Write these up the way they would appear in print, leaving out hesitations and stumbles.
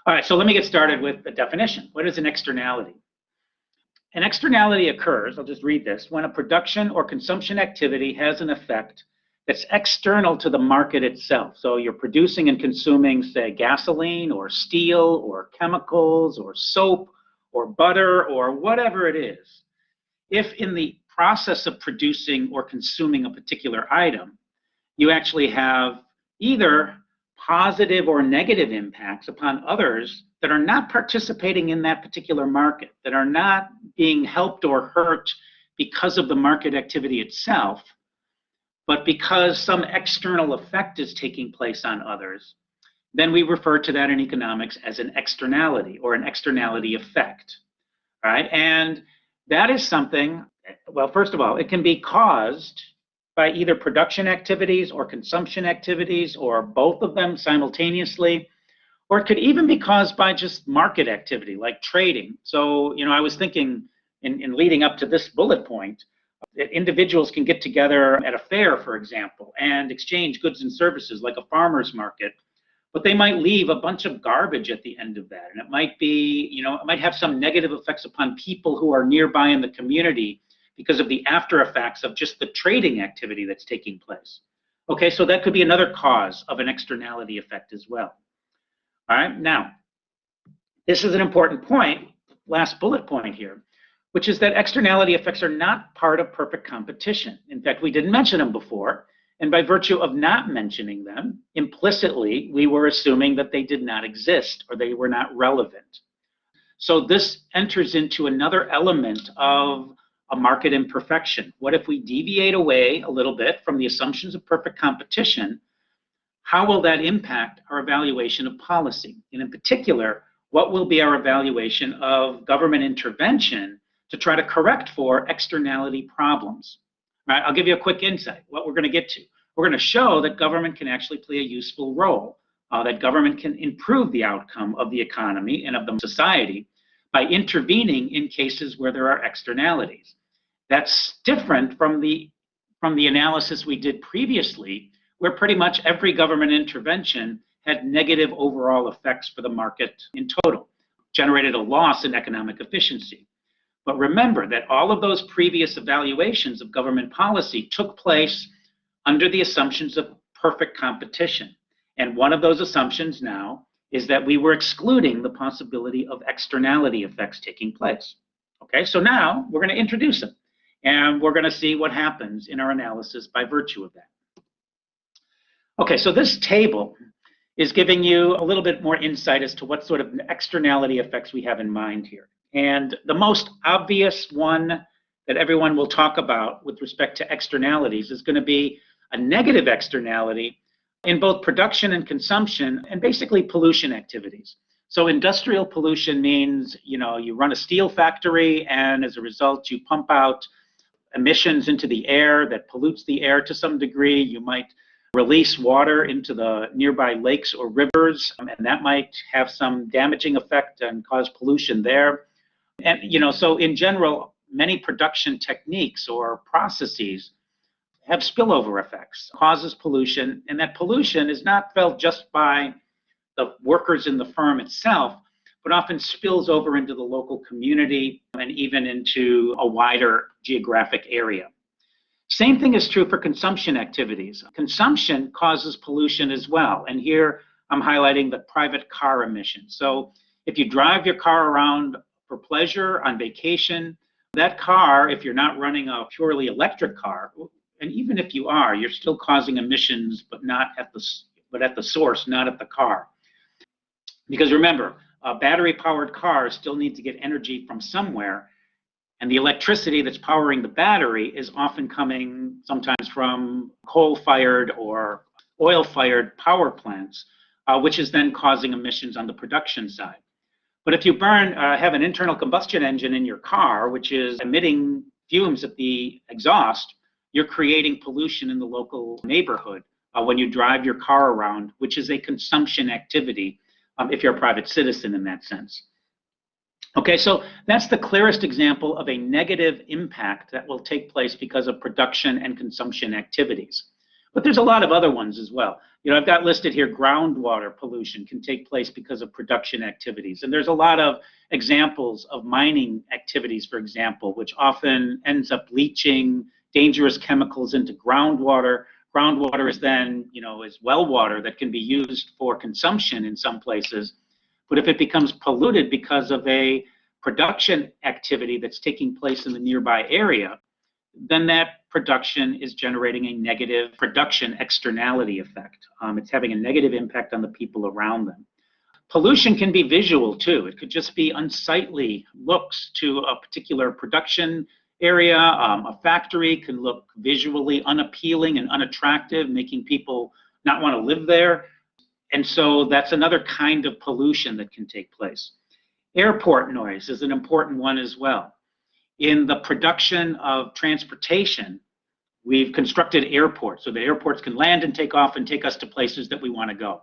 All right, so let me get started with the definition. What is an externality? An externality occurs, I'll just read this, when a production or consumption activity has an effect that's external to the market itself. So you're producing and consuming, say, gasoline or steel or chemicals or soap or butter or whatever it is. If in the process of producing or consuming a particular item, you actually have either positive or negative impacts upon others that are not participating in that particular market, that are not being helped or hurt because of the market activity itself, but because some external effect is taking place on others, then we refer to that in economics as an externality or an externality effect, right? And that is something, well, first of all, it can be caused by either production activities or consumption activities or both of them simultaneously, or it could even be caused by just market activity like trading. So, I was thinking in leading up to this bullet point, that individuals can get together at a fair, for example, and exchange goods and services like a farmer's market, but they might leave a bunch of garbage at the end of that. And it might be, it might have some negative effects upon people who are nearby in the community because of the after effects of just the trading activity that's taking place. Okay, so that could be another cause of an externality effect as well. All right, now, this is an important point, last bullet point here, which is that externality effects are not part of perfect competition. In fact, we didn't mention them before, and by virtue of not mentioning them, implicitly, we were assuming that they did not exist or they were not relevant. So this enters into another element of a market imperfection. What if we deviate away a little bit from the assumptions of perfect competition? How will that impact our evaluation of policy? And in particular, what will be our evaluation of government intervention to try to correct for externality problems? All right, I'll give you a quick insight, what we're going to get to. We're going to show that government can actually play a useful role, that government can improve the outcome of the economy and of the society by intervening in cases where there are externalities. That's different from the analysis we did previously, where pretty much every government intervention had negative overall effects for the market in total, generated a loss in economic efficiency. But remember that all of those previous evaluations of government policy took place under the assumptions of perfect competition. And one of those assumptions now is that we were excluding the possibility of externality effects taking place. Okay, so now we're going to introduce them, and we're going to see what happens in our analysis by virtue of that. Okay, so this table is giving you a little bit more insight as to what sort of externality effects we have in mind here. And the most obvious one that everyone will talk about with respect to externalities is going to be a negative externality in both production and consumption and basically pollution activities. So industrial pollution means, you run a steel factory and as a result you pump out emissions into the air that pollutes the air to some degree. You might release water into the nearby lakes or rivers, and that might have some damaging effect and cause pollution there. And, so in general, many production techniques or processes have spillover effects, causes pollution, and that pollution is not felt just by the workers in the firm itself, but often spills over into the local community and even into a wider geographic area. Same thing is true for consumption activities. Consumption causes pollution as well. And here I'm highlighting the private car emissions. So if you drive your car around for pleasure on vacation, that car, if you're not running a purely electric car, and even if you are, you're still causing emissions, but at the source, not at the car. Because remember, a battery-powered car still needs to get energy from somewhere, and the electricity that's powering the battery is often coming sometimes from coal-fired or oil-fired power plants, which is then causing emissions on the production side. But if you have an internal combustion engine in your car, which is emitting fumes at the exhaust, you're creating pollution in the local neighborhood when you drive your car around, which is a consumption activity if you're a private citizen in that sense. Okay, so that's the clearest example of a negative impact that will take place because of production and consumption activities. But there's a lot of other ones as well. I've got listed here groundwater pollution can take place because of production activities. And there's a lot of examples of mining activities, for example, which often ends up leaching dangerous chemicals into groundwater. Groundwater is then, is well water that can be used for consumption in some places. But if it becomes polluted because of a production activity that's taking place in the nearby area, then that production is generating a negative production externality effect. It's having a negative impact on the people around them. Pollution can be visual too. It could just be unsightly looks to a particular production area. A factory can look visually unappealing and unattractive, making people not want to live there. And so that's another kind of pollution that can take place. Airport noise is an important one as well. In the production of transportation, we've constructed airports so that airports can land and take off and take us to places that we want to go.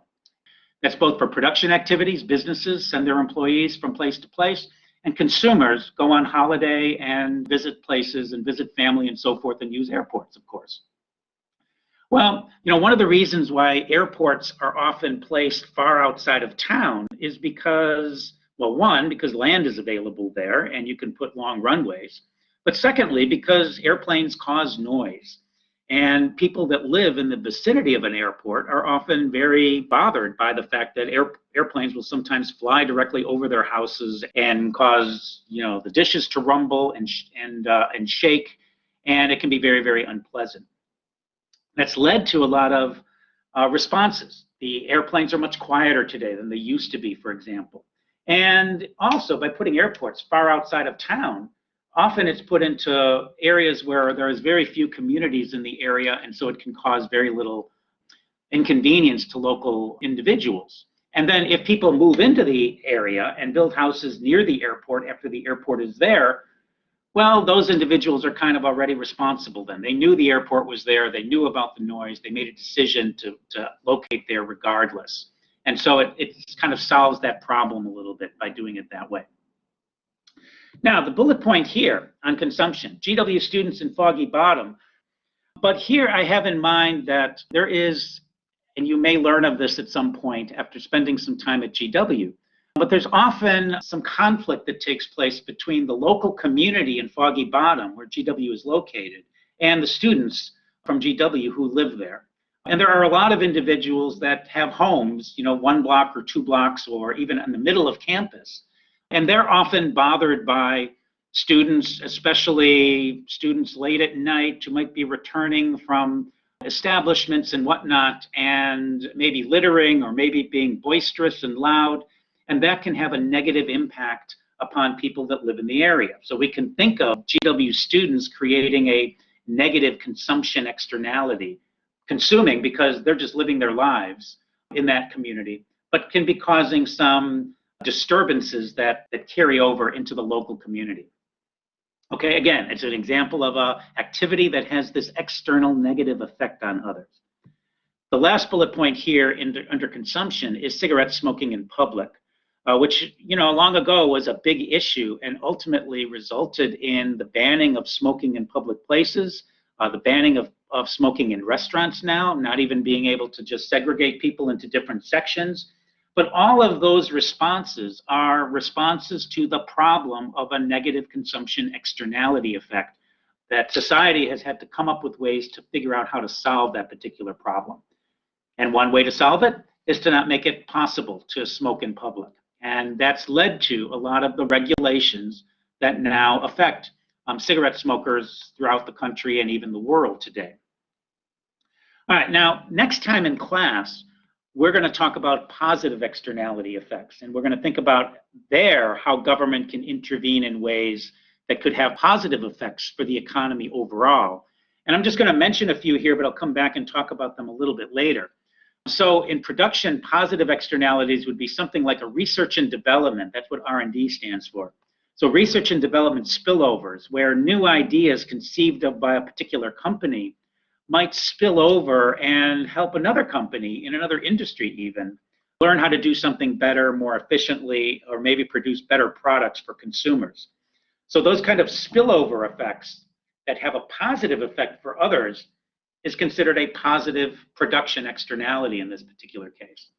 That's both for production activities, businesses send their employees from place to place, and consumers go on holiday and visit places and visit family and so forth and use airports, of course. Well, one of the reasons why airports are often placed far outside of town is because, well, one, because land is available there and you can put long runways. But secondly, because airplanes cause noise. And people that live in the vicinity of an airport are often very bothered by the fact that airplanes will sometimes fly directly over their houses and cause, the dishes to rumble and shake, and it can be very, very unpleasant. That's led to a lot of responses. The airplanes are much quieter today than they used to be, for example. And also, by putting airports far outside of town, often it's put into areas where there is very few communities in the area, and so it can cause very little inconvenience to local individuals. And then if people move into the area and build houses near the airport after the airport is there, well, those individuals are kind of already responsible then. They knew the airport was there, they knew about the noise, they made a decision to locate there regardless. And so it kind of solves that problem a little bit by doing it that way. Now, the bullet point here on consumption, GW students in Foggy Bottom. But here I have in mind that there is, and you may learn of this at some point after spending some time at GW, but there's often some conflict that takes place between the local community in Foggy Bottom, where GW is located, and the students from GW who live there. And there are a lot of individuals that have homes, 1 block or 2 blocks or even in the middle of campus. And they're often bothered by students, especially students late at night who might be returning from establishments and whatnot, and maybe littering or maybe being boisterous and loud. And that can have a negative impact upon people that live in the area. So we can think of GW students creating a negative consumption externality, consuming because they're just living their lives in that community, but can be causing some disturbances that carry over into the local community. Okay, again, it's an example of an activity that has this external negative effect on others. The last bullet point here under consumption is cigarette smoking in public, which long ago was a big issue and ultimately resulted in the banning of smoking in public places, the banning of smoking in restaurants now, not even being able to just segregate people into different sections. But all of those responses are responses to the problem of a negative consumption externality effect that society has had to come up with ways to figure out how to solve that particular problem. And one way to solve it is to not make it possible to smoke in public. And that's led to a lot of the regulations that now affect cigarette smokers throughout the country and even the world today. All right, now, next time in class, we're going to talk about positive externality effects, and we're going to think about how government can intervene in ways that could have positive effects for the economy overall. And I'm just going to mention a few here, but I'll come back and talk about them a little bit later. So in production, positive externalities would be something like a research and development. That's what R&D stands for. So research and development spillovers, where new ideas conceived of by a particular company might spill over and help another company in another industry even learn how to do something better, more efficiently, or maybe produce better products for consumers. So those kind of spillover effects that have a positive effect for others is considered a positive production externality in this particular case.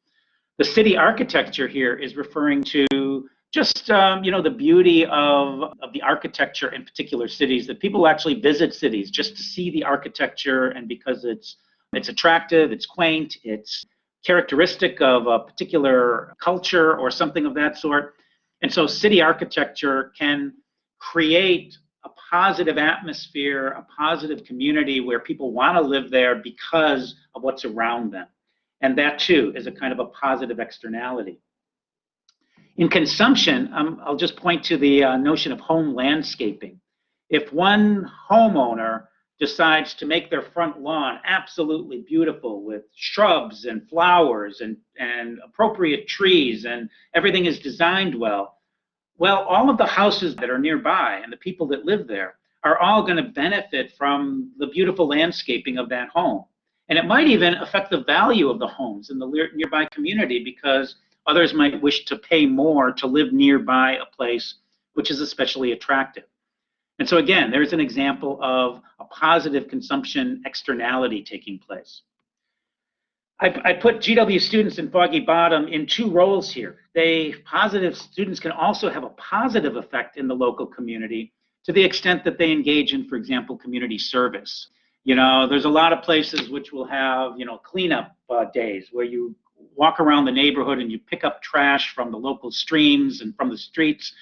The city architecture here is referring to just the beauty of the architecture in particular cities, that people actually visit cities just to see the architecture, and because it's attractive, it's quaint, it's characteristic of a particular culture or something of that sort. And so city architecture can create a positive atmosphere, a positive community where people want to live there because of what's around them. And that too is a kind of a positive externality. In consumption, I'll just point to the notion of home landscaping. If one homeowner decides to make their front lawn absolutely beautiful with shrubs and flowers and appropriate trees, and everything is designed well, all of the houses that are nearby and the people that live there are all going to benefit from the beautiful landscaping of that home. And it might even affect the value of the homes in the nearby community, because others might wish to pay more to live nearby a place which is especially attractive. And so again, there's an example of a positive consumption externality taking place. I put GW students in Foggy Bottom in two roles here. Positive students can also have a positive effect in the local community to the extent that they engage in, for example, community service. There's a lot of places which will have, cleanup days where you walk around the neighborhood and you pick up trash from the local streams and from the streets.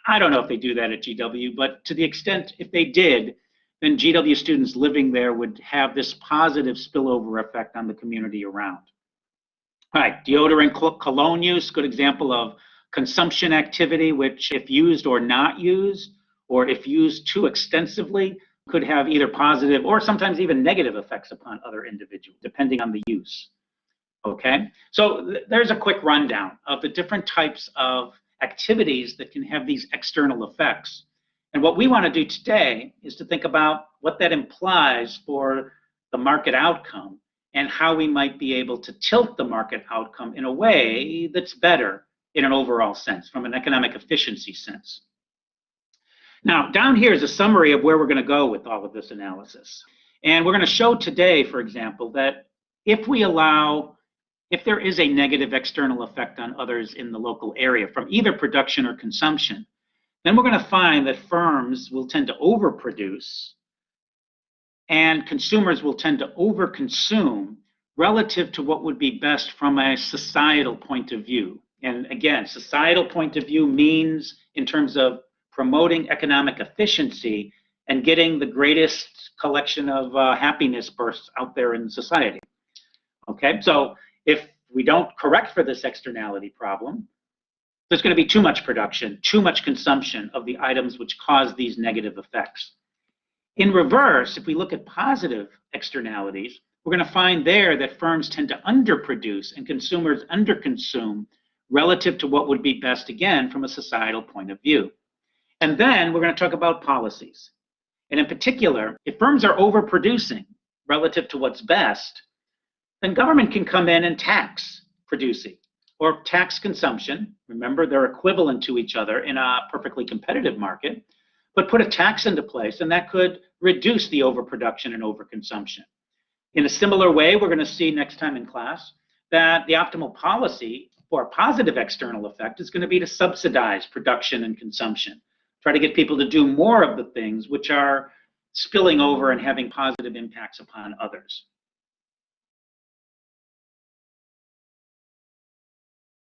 I don't know if they do that at GW, but to the extent if they did, then GW students living there would have this positive spillover effect on the community around. All right, deodorant, cologne use, good example of consumption activity, which if used or not used, or if used too extensively, could have either positive or sometimes even negative effects upon other individuals, depending on the use. Okay, so there's a quick rundown of the different types of activities that can have these external effects. And what we want to do today is to think about what that implies for the market outcome and how we might be able to tilt the market outcome in a way that's better in an overall sense, from an economic efficiency sense. Now, down here is a summary of where we're going to go with all of this analysis. And we're going to show today, for example, that if there is a negative external effect on others in the local area from either production or consumption, then we're going to find that firms will tend to overproduce and consumers will tend to overconsume relative to what would be best from a societal point of view. And again, societal point of view means in terms of promoting economic efficiency and getting the greatest collection of happiness bursts out there in society. Okay, so if we don't correct for this externality problem, there's going to be too much production, too much consumption of the items which cause these negative effects. In reverse, if we look at positive externalities, we're going to find there that firms tend to underproduce and consumers underconsume relative to what would be best, again, from a societal point of view. And then we're going to talk about policies. And in particular, if firms are overproducing relative to what's best, then government can come in and tax producing or tax consumption. Remember, they're equivalent to each other in a perfectly competitive market, but put a tax into place, and that could reduce the overproduction and overconsumption. In a similar way, we're going to see next time in class that the optimal policy for a positive external effect is going to be to subsidize production and consumption. Try to get people to do more of the things which are spilling over and having positive impacts upon others.